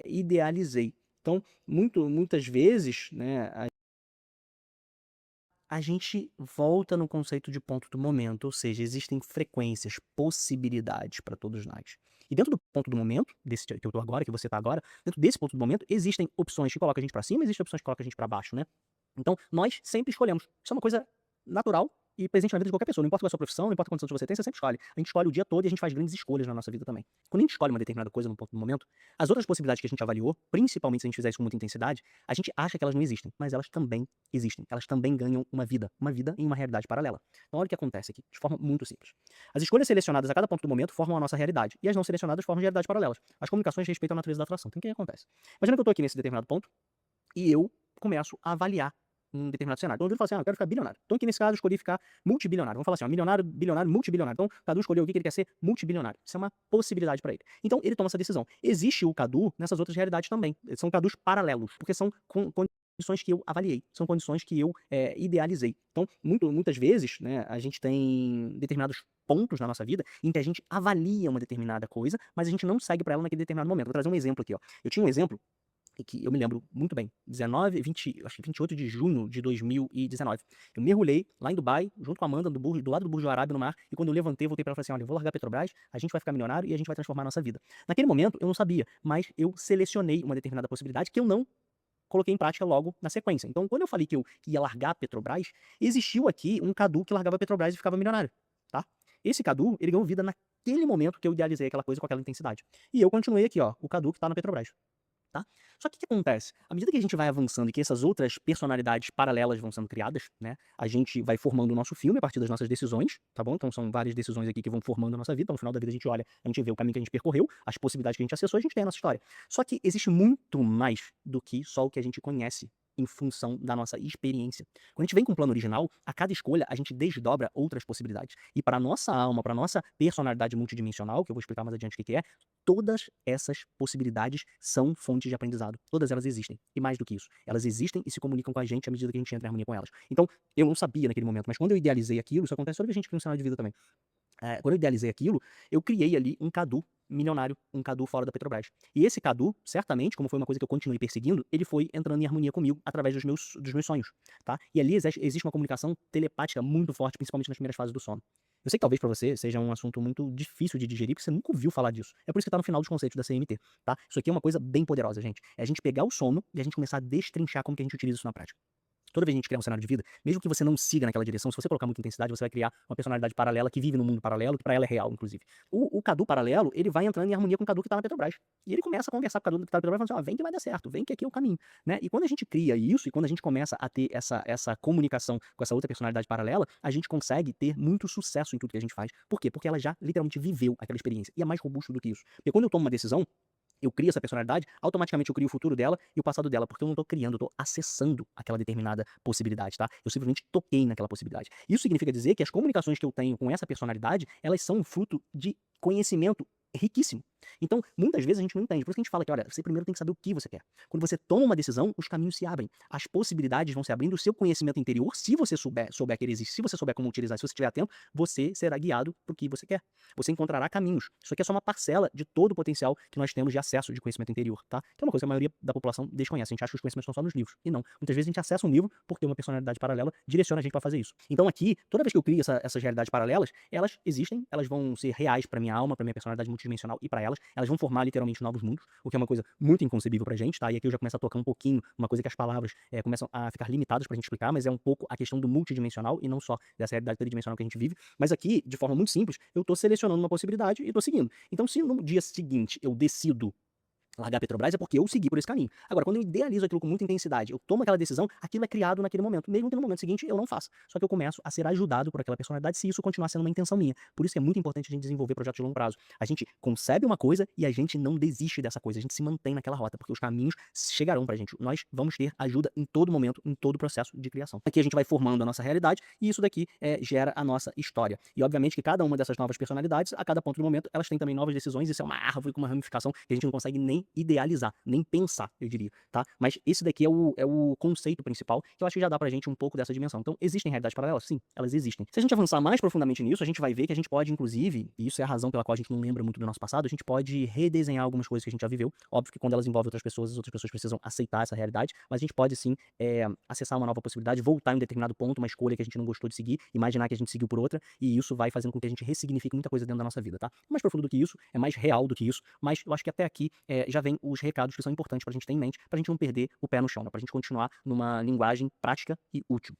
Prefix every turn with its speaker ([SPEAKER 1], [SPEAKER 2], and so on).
[SPEAKER 1] idealizei. Então, muitas vezes, né, a gente volta no conceito de ponto do momento, ou seja, existem frequências, possibilidades para todos nós. E dentro do ponto do momento, desse que eu estou agora, que você está agora, dentro desse ponto do momento, existem opções que colocam a gente para cima, existem opções que colocam a gente para baixo, né? Então, nós sempre escolhemos. Isso é uma coisa natural e presente na vida de qualquer pessoa. Não importa qual é a sua profissão, não importa quantos anos você tem, você sempre escolhe. A gente escolhe o dia todo e a gente faz grandes escolhas na nossa vida também. Quando a gente escolhe uma determinada coisa num ponto do momento, as outras possibilidades que a gente avaliou, principalmente se a gente fizer isso com muita intensidade, a gente acha que elas não existem, mas elas também existem. Elas também ganham uma vida em uma realidade paralela. Então, olha o que acontece aqui, de forma muito simples. As escolhas selecionadas a cada ponto do momento formam a nossa realidade, e as não selecionadas formam realidades paralelas. As comunicações respeitam a natureza da atração. Então, o que acontece? Imagina que eu estou aqui nesse determinado ponto e eu começo a avaliar um determinado cenário. Então, eu falo assim, eu quero ficar bilionário. Então, aqui nesse caso, eu escolhi ficar multibilionário. Vamos falar assim, ó, milionário, bilionário, multibilionário. Então, o Cadu escolheu o que ele quer ser multibilionário. Isso é uma possibilidade para ele. Então, ele toma essa decisão. Existe o Cadu nessas outras realidades também. São Cadus paralelos, porque são condições que eu avaliei, são condições que eu idealizei. Então, muitas vezes, né, a gente tem determinados pontos na nossa vida em que a gente avalia uma determinada coisa, mas a gente não segue para ela naquele determinado momento. Vou trazer um exemplo aqui, ó. Eu tinha um exemplo e que eu me lembro muito bem, 19, 20, acho que 28 de junho de 2019. Eu mergulhei lá em Dubai, junto com a Amanda, do lado do Burj Al Arab, no mar, e quando eu levantei, voltei pra ela e falei assim, olha, eu vou largar a Petrobras, a gente vai ficar milionário e a gente vai transformar a nossa vida. Naquele momento, eu não sabia, mas eu selecionei uma determinada possibilidade que eu não coloquei em prática logo na sequência. Então, quando eu falei que eu ia largar a Petrobras, existiu aqui um Cadu que largava a Petrobras e ficava milionário, tá? Esse Cadu, ele ganhou vida naquele momento que eu idealizei aquela coisa com aquela intensidade. E eu continuei aqui, ó, o Cadu que tá na Petrobras. Tá? Só que o que acontece? À medida que a gente vai avançando e que essas outras personalidades paralelas vão sendo criadas, né? A gente vai formando o nosso filme a partir das nossas decisões, tá bom? Então são várias decisões aqui que vão formando a nossa vida. Então, no final da vida a gente olha, a gente vê o caminho que a gente percorreu, as possibilidades que a gente acessou, e a gente tem a nossa história. Só que existe muito mais do que só o que a gente conhece em função da nossa experiência. Quando a gente vem com um plano original, a cada escolha a gente desdobra outras possibilidades. E para nossa alma, para nossa personalidade multidimensional, que eu vou explicar mais adiante o que é, todas essas possibilidades são fontes de aprendizado. Todas elas existem. E mais do que isso, elas existem e se comunicam com a gente à medida que a gente entra em harmonia com elas. Então, eu não sabia naquele momento, mas quando eu idealizei aquilo, isso acontece toda vez que a gente cria um cenário de vida também. Quando eu idealizei aquilo, eu criei ali um Cadu milionário, um Cadu fora da Petrobras. E esse Cadu, certamente, como foi uma coisa que eu continuei perseguindo, ele foi entrando em harmonia comigo através dos meus sonhos, tá? E ali existe uma comunicação telepática muito forte, principalmente nas primeiras fases do sono. Eu sei que talvez pra você seja um assunto muito difícil de digerir, porque você nunca ouviu falar disso. É por isso que tá no final dos conceitos da CMT, tá? Isso aqui é uma coisa bem poderosa, gente. É a gente pegar o sono e a gente começar a destrinchar como que a gente utiliza isso na prática. Toda vez que a gente criar um cenário de vida, mesmo que você não siga naquela direção, se você colocar muita intensidade, você vai criar uma personalidade paralela que vive num mundo paralelo, que pra ela é real, inclusive. O Cadu paralelo, ele vai entrando em harmonia com o Cadu que tá na Petrobras. E ele começa a conversar com o Cadu que tá na Petrobras, falando assim, ó, vem que vai dar certo, vem que aqui é o caminho, né? E quando a gente cria isso, e quando a gente começa a ter essa comunicação com essa outra personalidade paralela, a gente consegue ter muito sucesso em tudo que a gente faz. Por quê? Porque ela já literalmente viveu aquela experiência. E é mais robusto do que isso. Porque quando eu tomo uma decisão, eu crio essa personalidade, automaticamente eu crio o futuro dela e o passado dela, porque eu não tô criando, eu tô acessando aquela determinada possibilidade, tá? Eu simplesmente toquei naquela possibilidade. Isso significa dizer que as comunicações que eu tenho com essa personalidade, elas são um fruto de conhecimento riquíssimo. Então, muitas vezes a gente não entende. Por isso que a gente fala que, olha, você primeiro tem que saber o que você quer. Quando você toma uma decisão, os caminhos se abrem. As possibilidades vão se abrindo, o seu conhecimento interior, se você souber que ele existe, se você souber como utilizar, se você estiver atento, você será guiado pro que você quer. Você encontrará caminhos. Isso aqui é só uma parcela de todo o potencial que nós temos de acesso de conhecimento interior, tá? Que é uma coisa que a maioria da população desconhece. A gente acha que os conhecimentos estão só nos livros. E não. Muitas vezes a gente acessa um livro porque uma personalidade paralela direciona a gente para fazer isso. Então aqui, toda vez que eu crio essas realidades paralelas, elas existem, elas vão ser reais para minha alma, para minha personalidade multidimensional e para elas vão formar literalmente novos mundos, o que é uma coisa muito inconcebível pra gente, tá? E aqui eu já começo a tocar um pouquinho, uma coisa que as palavras começam a ficar limitadas pra gente explicar, mas é um pouco a questão do multidimensional e não só dessa realidade tridimensional que a gente vive. Mas aqui, de forma muito simples, eu tô selecionando uma possibilidade e tô seguindo. Então, se no dia seguinte eu decido largar a Petrobras é porque eu segui por esse caminho. Agora, quando eu idealizo aquilo com muita intensidade, eu tomo aquela decisão, aquilo é criado naquele momento, mesmo que no momento seguinte eu não faça. Só que eu começo a ser ajudado por aquela personalidade se isso continuar sendo uma intenção minha. Por isso que é muito importante a gente desenvolver projetos de longo prazo. A gente concebe uma coisa e a gente não desiste dessa coisa, a gente se mantém naquela rota, porque os caminhos chegarão pra gente. Nós vamos ter ajuda em todo momento, em todo o processo de criação. Aqui a gente vai formando a nossa realidade e isso daqui gera a nossa história. E obviamente que cada uma dessas novas personalidades, a cada ponto do momento, elas têm também novas decisões, isso é uma árvore com uma ramificação que a gente não consegue nem nem idealizar, nem pensar, eu diria, tá? Mas esse daqui é o conceito principal, que eu acho que já dá pra gente um pouco dessa dimensão. Então, existem realidades paralelas? Sim, elas existem. Se a gente avançar mais profundamente nisso, a gente vai ver que a gente pode, inclusive, e isso é a razão pela qual a gente não lembra muito do nosso passado, a gente pode redesenhar algumas coisas que a gente já viveu. Óbvio que quando elas envolvem outras pessoas, as outras pessoas precisam aceitar essa realidade, mas a gente pode sim acessar uma nova possibilidade, voltar em um determinado ponto, uma escolha que a gente não gostou de seguir, imaginar que a gente seguiu por outra, e isso vai fazendo com que a gente ressignifique muita coisa dentro da nossa vida, tá? É mais profundo do que isso, é mais real do que isso, mas eu acho que até aqui já vem os recados que são importantes pra gente ter em mente, pra gente não perder o pé no chão, né? Pra gente continuar numa linguagem prática e útil.